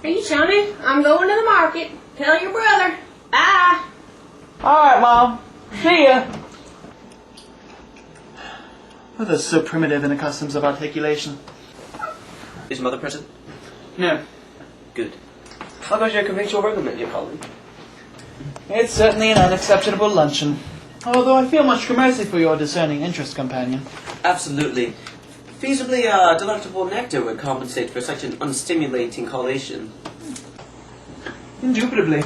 Hey, Sonny, I'm going to the market. Tell your brother. Bye. Alright, Mom. See ya. Oh, they're so primitive in the customs of articulation. Is Mother present? No. Good. How about your conventional argument, dear colleague? It's certainly an unexceptionable luncheon. Although I feel much mercy for your discerning interest, companion. Absolutely. Feasibly, delectable nectar would compensate for such an unstimulating collation. Indubitably.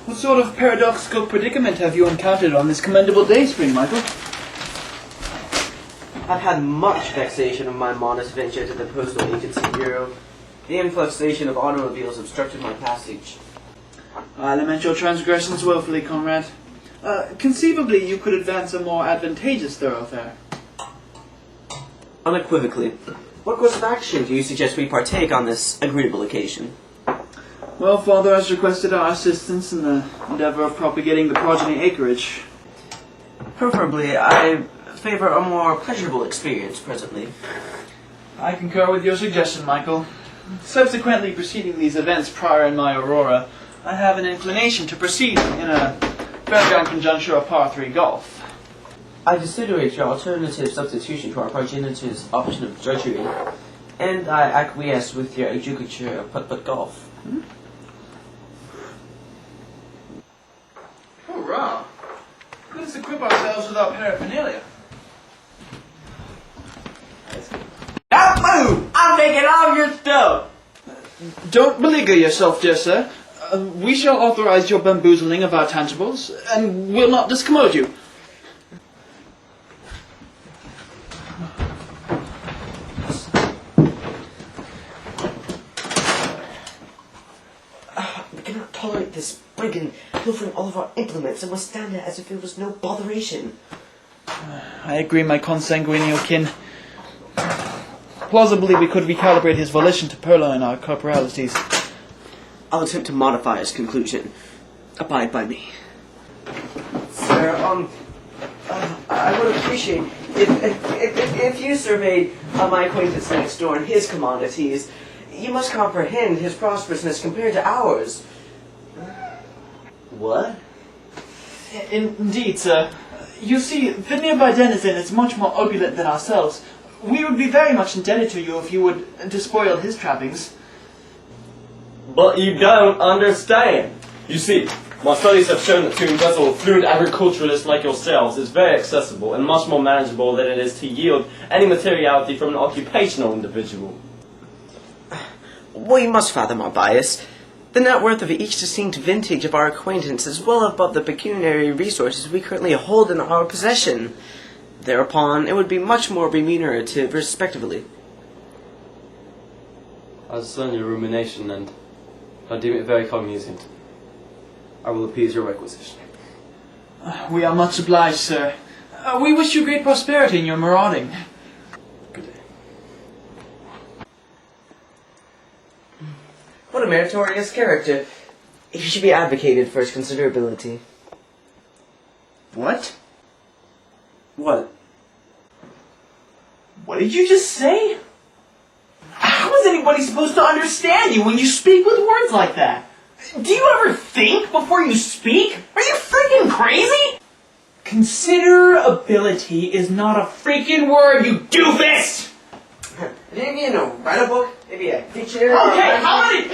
What sort of paradoxical predicament have you encountered on this commendable day, Spring Michael? I've had much vexation of my modest venture to the Postal Agency Bureau. The influxation of automobiles obstructed my passage. I lament your transgressions woefully, comrade. Conceivably, you could advance a more advantageous thoroughfare. Unequivocally. What course of action do you suggest we partake on this agreeable occasion? Well, Father has requested our assistance in the endeavor of propagating the progeny acreage. Preferably, I favor a more pleasurable experience presently. I concur with your suggestion, Michael. Subsequently preceding these events prior in my aurora, I have an inclination to proceed in a fairground conjuncture of par 3 golf. I desiderate your alternative substitution to our progenitor's option of drudgery, and I acquiesce with your adjudicature of putt-putt golf. Hurrah! Let us equip ourselves with our paraphernalia. Don't move! I'm taking all your stuff! Don't beleaguer yourself, dear sir. We shall authorize your bamboozling of our tangibles, and will not discommode you. We cannot tolerate this brigand pilfering all of our implements and must stand it as if it was no botheration. I agree, my consanguineal kin. Plausibly, we could recalibrate his volition to purloin our corporalities. I'll attempt to modify his conclusion. Abide by me. Sir, I would appreciate if you surveyed my acquaintance next door and his commodities. You must comprehend his prosperousness compared to ours. What? Indeed, sir. You see, the nearby denizen is much more opulent than ourselves. We would be very much indebted to you if you would despoil his trappings. But you don't understand. You see, my studies have shown that to embezzle fluent agriculturalists like yourselves is very accessible and much more manageable than it is to yield any materiality from an occupational individual. Well, you must fathom our bias. The net worth of each distinct vintage of our acquaintance is well above the pecuniary resources we currently hold in our possession. Thereupon, it would be much more remunerative, respectively. I discern your rumination, and I deem it very cognizant. I will appease your requisition. We are much obliged, sir. We wish you great prosperity in your marauding. Good day. What a meritorious character. He should be advocated for his considerability. What? What? What did you just say? How is anybody supposed to understand you when you speak with words like that? Do you ever think before you speak? Are you freaking crazy? Considerability is not a freaking word, you doofus! Maybe in a write a book? Maybe a dictionary? Okay, how many